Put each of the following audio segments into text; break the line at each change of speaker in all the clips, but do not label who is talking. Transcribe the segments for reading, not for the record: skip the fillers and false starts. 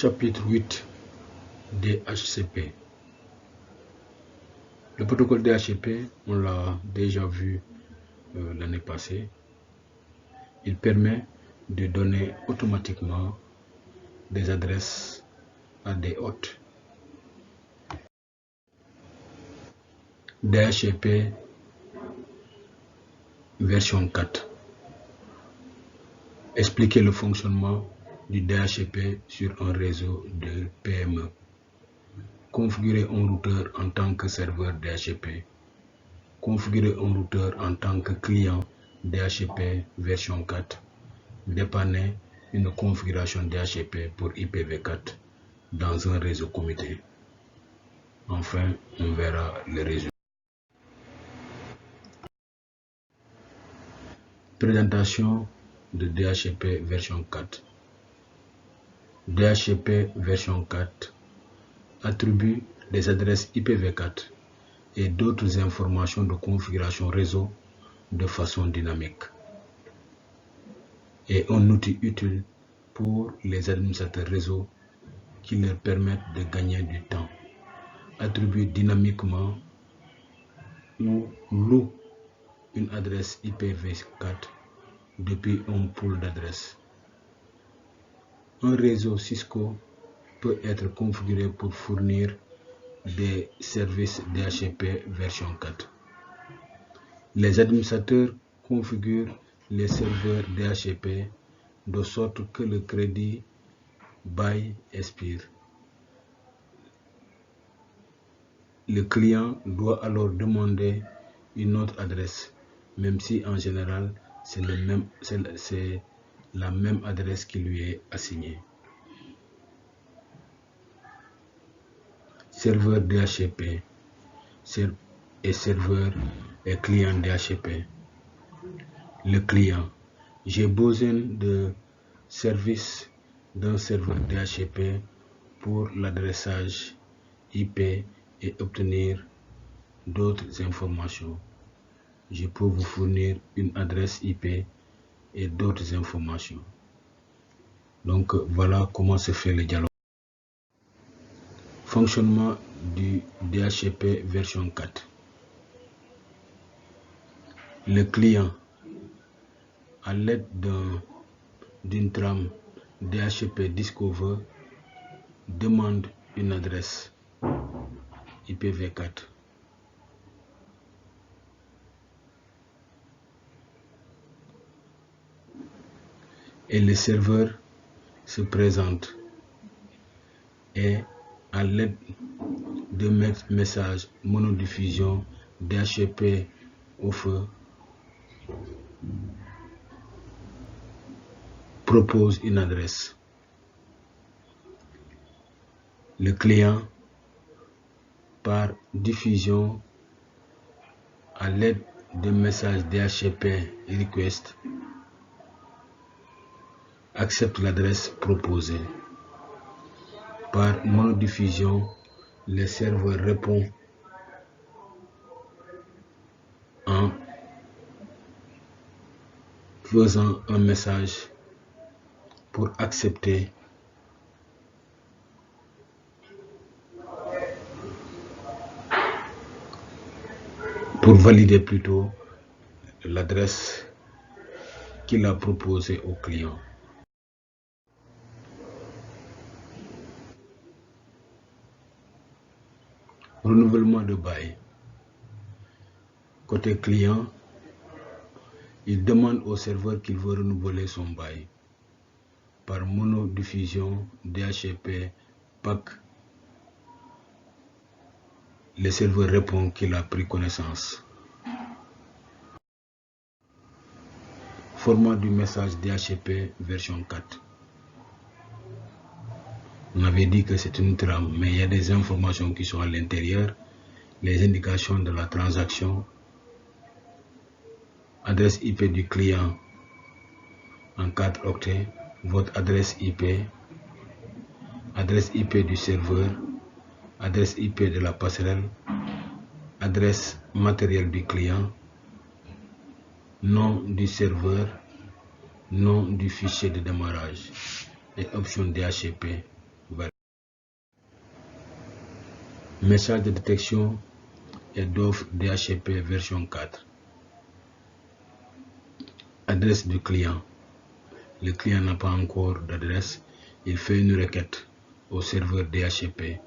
Chapitre 8 DHCP. Le protocole DHCP, on l'a déjà vu l'année passée. Il permet de donner automatiquement des adresses à des hôtes. DHCP version 4. Expliquer le fonctionnement du DHCP sur un réseau de PME. Configurer un routeur en tant que serveur DHCP. Configurer un routeur en tant que client DHCP version 4. Dépanner une configuration DHCP pour IPv4 dans un réseau comité. Enfin, on verra le réseau. Présentation de DHCP version 4. DHCP version 4 attribue les adresses IPv4 et d'autres informations de configuration réseau de façon dynamique. Et un outil utile pour les administrateurs réseau qui leur permettent de gagner du temps. Attribue dynamiquement ou loue une adresse IPv4 depuis un pool d'adresses. Un réseau Cisco peut être configuré pour fournir des services DHCP version 4. Les administrateurs configurent les serveurs DHCP de sorte que le crédit bail expire. Le client doit alors demander une autre adresse, même si en général c'est la même adresse qui lui est assignée. Serveur DHCP et serveur et client DHCP. Le client. J'ai besoin de service d'un serveur DHCP pour l'adressage IP et obtenir d'autres informations. Je peux vous fournir une adresse IP et d'autres informations. Donc voilà comment se fait le dialogue. Fonctionnement du DHCP version 4. Le client, à l'aide d'une trame DHCP Discover, demande une adresse IPv4. Et le serveur se présente et à l'aide de message monodiffusion DHCP au feu propose une adresse. Le client, par diffusion à l'aide de message DHCP request, accepte l'adresse proposée. Par monodiffusion, le serveur répond en faisant un message pour accepter pour valider plutôt l'adresse qu'il a proposée au client. Renouvellement de bail. Côté client, il demande au serveur qu'il veut renouveler son bail. Par monodiffusion DHCP PAC, le serveur répond qu'il a pris connaissance. Format du message DHCP version 4. On avait dit que c'est une trame, mais il y a des informations qui sont à l'intérieur, les indications de la transaction, adresse IP du client en 4 octets, votre adresse IP du serveur, adresse IP de la passerelle, adresse matérielle du client, nom du serveur, nom du fichier de démarrage et option DHCP Message de détection et d'offre DHCP version 4. Adresse du client. Le client n'a pas encore d'adresse. Il fait une requête au serveur DHCP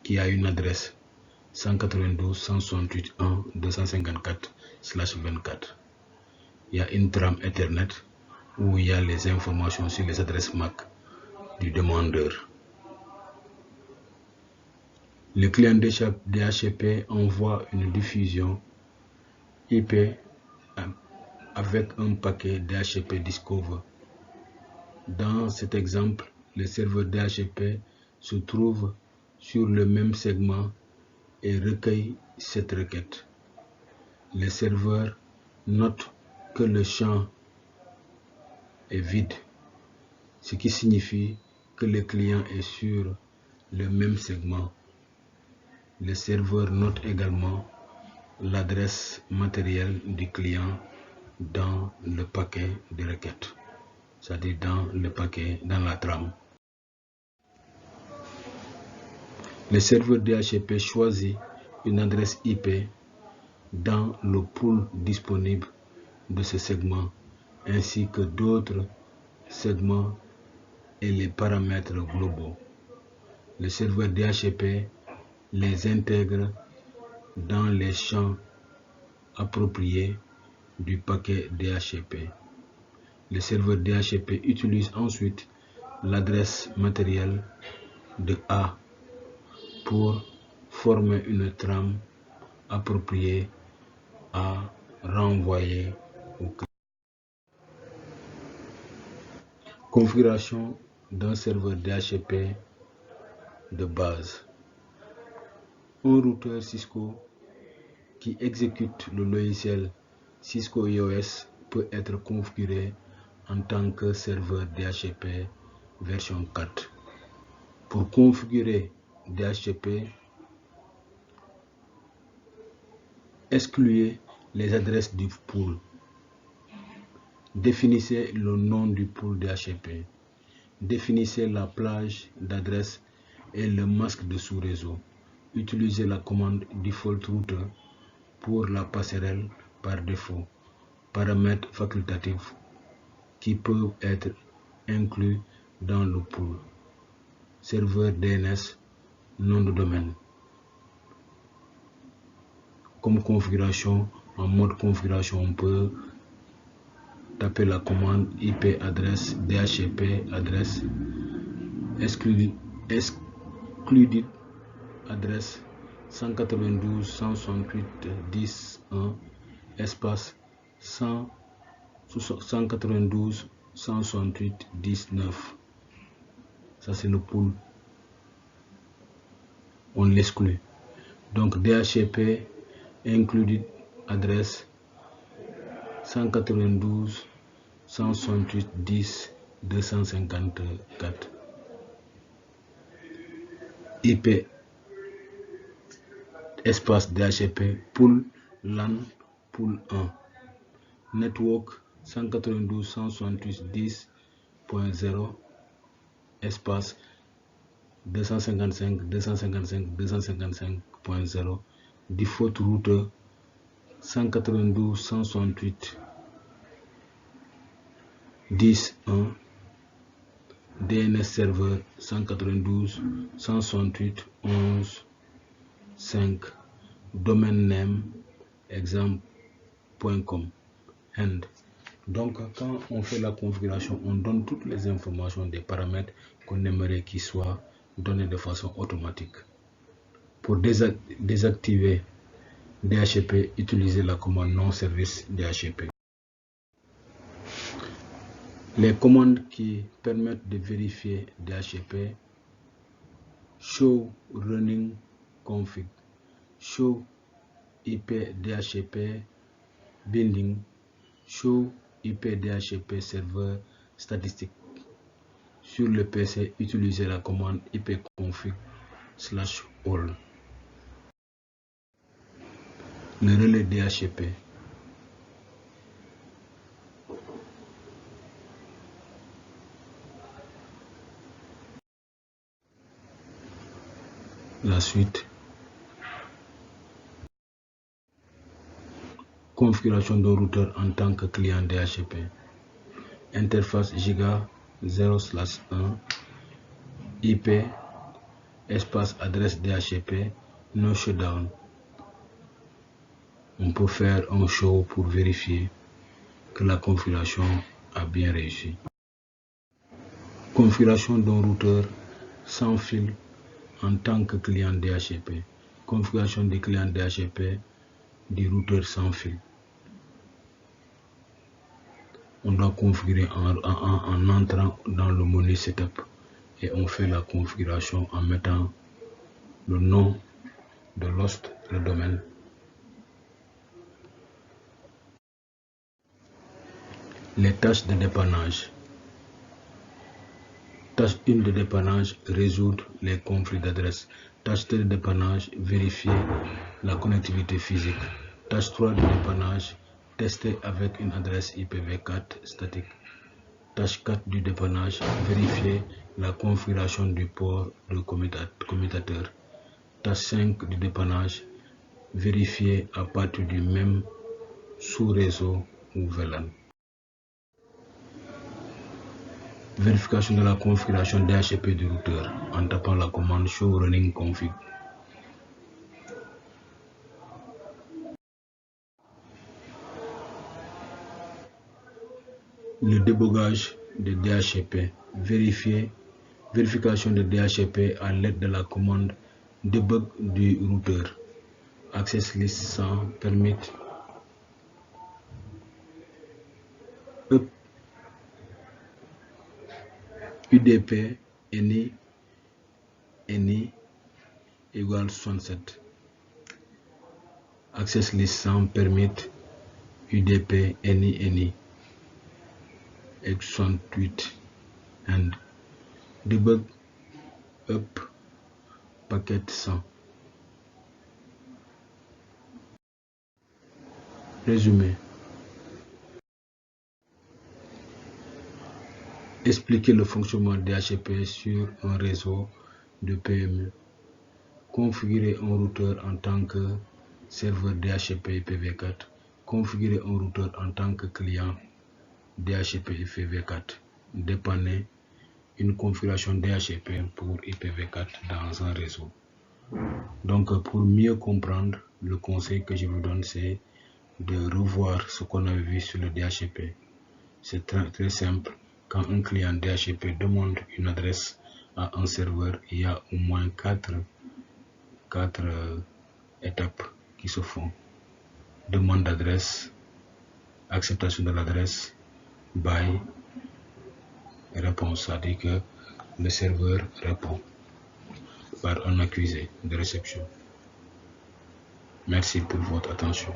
qui a une adresse 192.168.1.254/24. Il y a une trame Ethernet où il y a les informations sur les adresses MAC du demandeur. Le client DHCP envoie une diffusion IP avec un paquet DHCP Discover. Dans cet exemple, le serveur DHCP se trouve sur le même segment et recueille cette requête. Le serveur note que le champ est vide, ce qui signifie que le client est sur le même segment. Le serveur note également l'adresse matérielle du client dans le paquet de requêtes, c'est-à-dire dans la trame. Le serveur DHCP choisit une adresse IP dans le pool disponible de ce segment, ainsi que d'autres segments et les paramètres globaux. Le serveur DHCP les intègre dans les champs appropriés du paquet DHCP. Le serveur DHCP utilise ensuite l'adresse matérielle de A pour former une trame appropriée à renvoyer au client. Configuration d'un serveur DHCP de base. Un routeur Cisco qui exécute le logiciel Cisco iOS peut être configuré en tant que serveur DHCP version 4. Pour configurer DHCP, excluez les adresses du pool. Définissez le nom du pool DHCP. Définissez la plage d'adresses et le masque de sous-réseau. Utilisez la commande default router pour la passerelle par défaut. Paramètres facultatifs qui peuvent être inclus dans le pool. Serveur DNS, nom de domaine. Comme configuration, en mode configuration, on peut taper la commande IP adresse DHCP adresse excluded adresse 192.168.10.1 espace 192.168.10.9. Ça c'est le pool. On l'exclut. Donc DHCP included adresse 192.168.10.254. IP espace DHCP pool LAN pool 1 network 192.168.10.0 espace 255.255.255.0 default router 192.168.10.1 DNS serveur 192.168.11.5 domain name exemple.com end. Donc quand on fait la configuration, on donne toutes les informations des paramètres qu'on aimerait qu'ils soient donnés de façon automatique. Pour désactiver DHCP, utilisez la commande non service DHCP. Les commandes qui permettent de vérifier DHCP: show running config, show IP DHCP binding, show IP DHCP serveur statistique. Sur le PC, utilisez la commande ipconfig/all. Le relais DHCP. La suite Configuration d'un routeur en tant que client DHCP. Interface giga 0/1, IP, espace adresse DHCP, no shutdown. On peut faire un show pour vérifier que la configuration a bien réussi. Configuration d'un routeur sans fil en tant que client DHCP. Configuration des clients DHCP du routeur sans fil. On doit configurer en entrant dans le menu Setup et on fait la configuration en mettant le nom de l'host, le domaine. Les tâches de dépannage. Tâche 1 de dépannage, résoudre les conflits d'adresse. Tâche 2 de dépannage, vérifier la connectivité physique. Tâche 3 de dépannage, tester avec une adresse IPv4 statique. Tâche 4 du dépannage, vérifier la configuration du port de commutateur. Tâche 5 du dépannage, vérifier à partir du même sous-réseau ou VLAN. Vérification de la configuration DHCP du routeur en tapant la commande show running config. Le débogage de DHCP. Vérification de DHCP à l'aide de la commande debug du routeur. Access list sans permit. UDP any égale 67. Access list sans permit UDP any égale 68 and debug up packet 100. Résumé. Expliquer le fonctionnement DHCP sur un réseau de PME. Configurer un routeur en tant que serveur DHCP IPv4. Configurer un routeur en tant que client DHCP IPv4. Dépanner une configuration DHCP pour IPv4 dans un réseau. Donc, pour mieux comprendre, le conseil que je vous donne, c'est de revoir ce qu'on a vu sur le DHCP. C'est très simple. Quand un client DHCP demande une adresse à un serveur, il y a au moins quatre étapes qui se font. Demande d'adresse, acceptation de l'adresse, by, réponse. C'est-à-dire que le serveur répond par un accusé de réception. Merci pour votre attention.